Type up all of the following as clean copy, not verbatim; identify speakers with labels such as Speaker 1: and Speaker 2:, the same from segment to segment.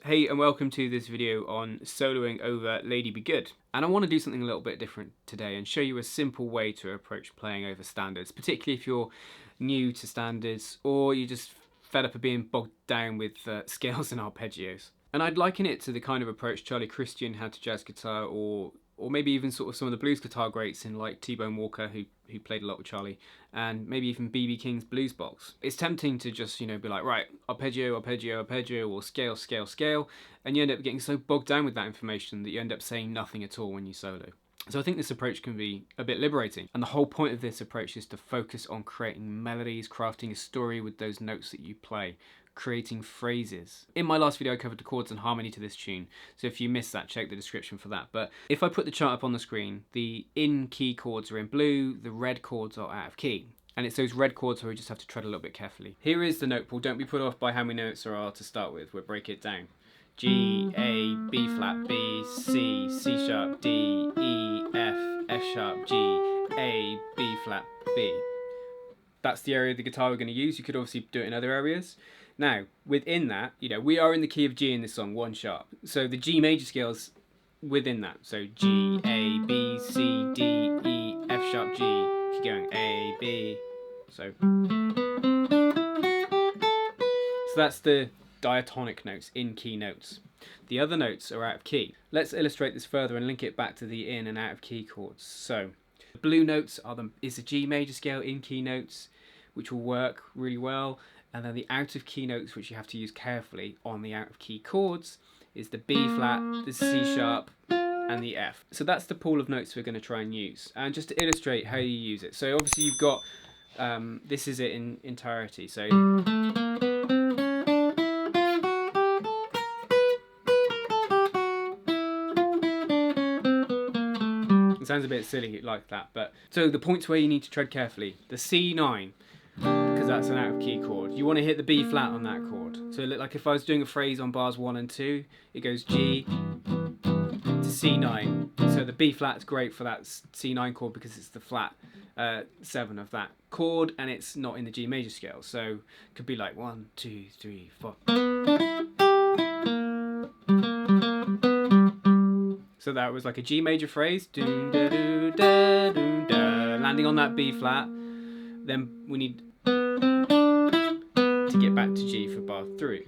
Speaker 1: Hey and welcome to this video on soloing over Lady Be Good. And I want to do something a little bit different today and show you a simple way to approach playing over standards, particularly if you're new to standards or you're just fed up of being bogged down with scales and arpeggios. And I'd liken it to the kind of approach Charlie Christian had to jazz guitar, or maybe even sort of some of the blues guitar greats in like T-Bone Walker, who played a lot with Charlie, and maybe even B.B. King's Blues Box. It's tempting to just, be like, right, arpeggio, arpeggio, arpeggio, or scale, scale, scale, and you end up getting so bogged down with that information that you end up saying nothing at all when you solo. So I think this approach can be a bit liberating, and the whole point of this approach is to focus on creating melodies, crafting a story with those notes that you play, creating phrases. In my last video I covered the chords and harmony to this tune, so if you missed that, check the description for that. But if I put the chart up on the screen, the in-key chords are in blue, the red chords are out of key. And it's those red chords where we just have to tread a little bit carefully. Here is the note pool. Don't be put off by how many notes there are to start with. We'll break it down. G, A, B flat, B, C, C sharp, D, E, F, F sharp, G, A, B flat, B. That's the area of the guitar we're going to use. You could obviously do it in other areas. Now, within that, we are in the key of G in this song, 1 sharp. So the G major scale's within that. So G, A, B, C, D, E, F sharp, G. Keep going, A, B. So that's the diatonic notes, in key notes. The other notes are out of key. Let's illustrate this further and link it back to the in and out of key chords. So the blue notes is the G major scale in key notes, which will work really well. And then the out of key notes, which you have to use carefully on the out of key chords, is the B flat, the C sharp, and the F. So that's the pool of notes we're going to try and use. And just to illustrate how you use it. So obviously you've got, this is it in entirety. So it sounds a bit silly like that, but so the points where you need to tread carefully. The C9, because that's an out of key chord. You want to hit the B flat on that chord. So like if I was doing a phrase on bars 1 and 2, it goes G to C9. So the B flat's great for that C9 chord because it's the flat 7 of that chord and it's not in the G major scale. So it could be like 1, 2, 3, 4. So that was like a G major phrase, doon da doo da doon da, landing on that B flat. Then we need to get back to G for bar 3.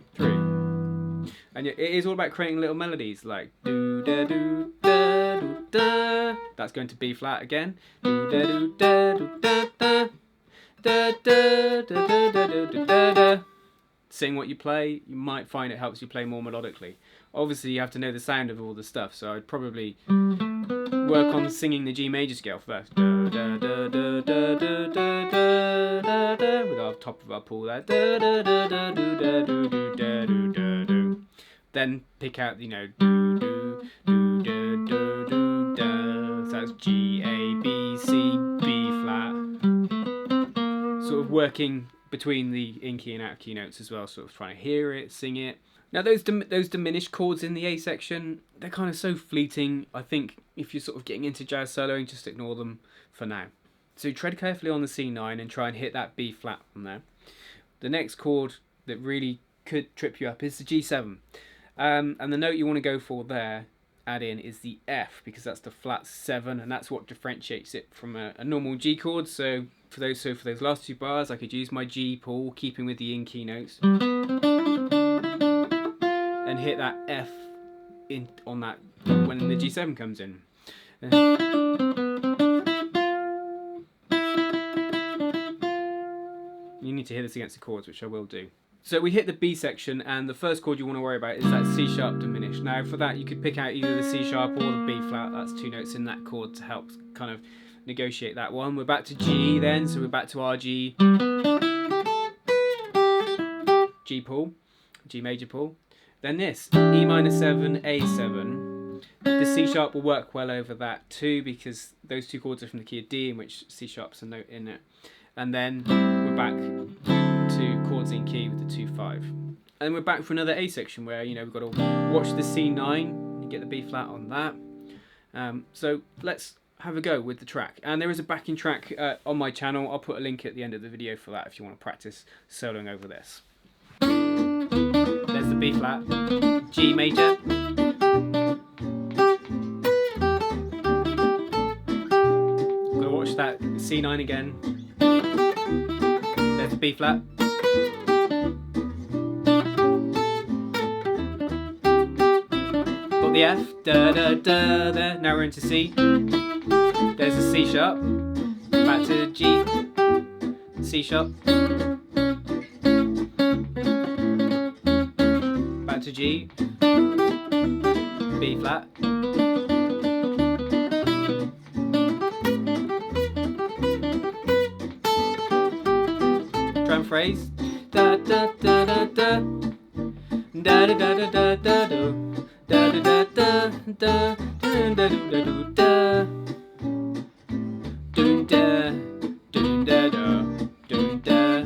Speaker 1: And it is all about creating little melodies like do da do da do da. That's going to B flat again. Do da do da do da da da da da da da da da. Sing what you play. You might find it helps you play more melodically. Obviously you have to know the sound of all the stuff, so I'd probably work on singing the G major scale first. Da, da, da, da, da, da, da, da, da, with our top of our pool there. Da, da, da, da, do, da, do, do, da, do, da, do. Then pick out, do, do, do, da, do, do, da. So that's G, A, B, C, B flat. Sort of working between the in key and out of key notes as well, sort of trying to hear it, sing it. Now those diminished chords in the A section, they're kind of so fleeting. I think if you're sort of getting into jazz soloing, just ignore them for now. So tread carefully on the C9 and try and hit that B flat from there. The next chord that really could trip you up is the G7. And the note you want to go for there, add in, is the F, because that's the flat 7 and that's what differentiates it from a normal G chord. So for those last 2 bars, I could use my G pool, keeping with the in key notes, and hit that F in on that when the G7 comes in. You need to hear this against the chords, which I will do. So we hit the B section, and the first chord you want to worry about is that C sharp diminished. Now for that you could pick out either the C sharp or the B flat. That's 2 notes in that chord to help kind of negotiate that one. We're back to G then, so we're back to our G pool, G major pool. Then this, E minor 7, A7. The C sharp will work well over that too because those 2 chords are from the key of D, in which C sharp's a note in it. And then we're back to chords in key with the 2-5. And we're back for another A section where, we've got to watch the C9 and get the B flat on that. So let's have a go with the track. And there is a backing track on my channel. I'll put a link at the end of the video for that if you want to practice soloing over this. There's the B flat, G major, gotta watch that C9 again, there's the B flat, got the F, da da da da, now we're into C, there's a C sharp, back to G, C sharp, back to G, B flat, drum phrase, da da da da da, da da da da da da do, da da da da da da da da da. Dun da, dun da da, dun da,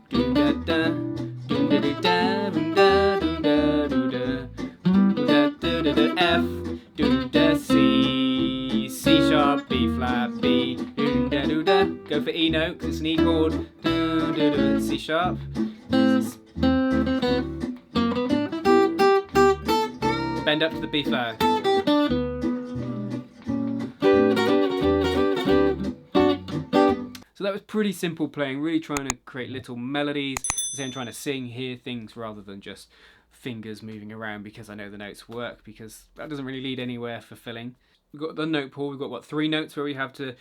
Speaker 1: dun da da, dun da da, dun da, dun da, dun da, dun da da, F, dun da, C, C sharp, B flat, B, dun da, dun da. Go for E note because it's an E chord. Dun da da, C sharp. Bend up to the B flat. So that was pretty simple playing, really trying to create little melodies. I'm trying to sing, hear things rather than just fingers moving around because I know the notes work, because that doesn't really lead anywhere fulfilling. We've got the note pool, we've got what, 3 notes where we have to,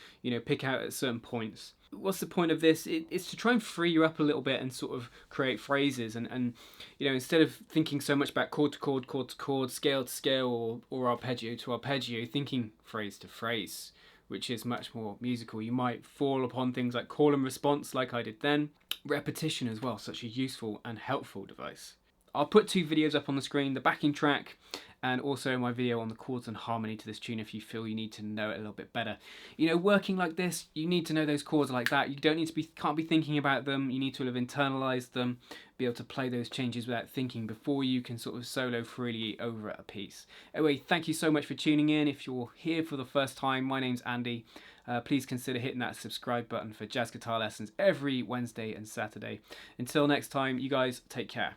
Speaker 1: pick out at certain points. What's the point of this? It's to try and free you up a little bit and sort of create phrases and instead of thinking so much about chord to chord, chord to chord, scale to scale or arpeggio to arpeggio, thinking phrase to phrase, which is much more musical. You might fall upon things like call and response like I did then. Repetition as well, such a useful and helpful device. I'll put 2 videos up on the screen, the backing track and also my video on the chords and harmony to this tune if you feel you need to know it a little bit better. Working like this, you need to know those chords like that. You can't be thinking about them. You need to have internalized them, be able to play those changes without thinking before you can sort of solo freely over a piece. Anyway, thank you so much for tuning in. If you're here for the first time, my name's Andy. Please consider hitting that subscribe button for jazz guitar lessons every Wednesday and Saturday. Until next time, you guys take care.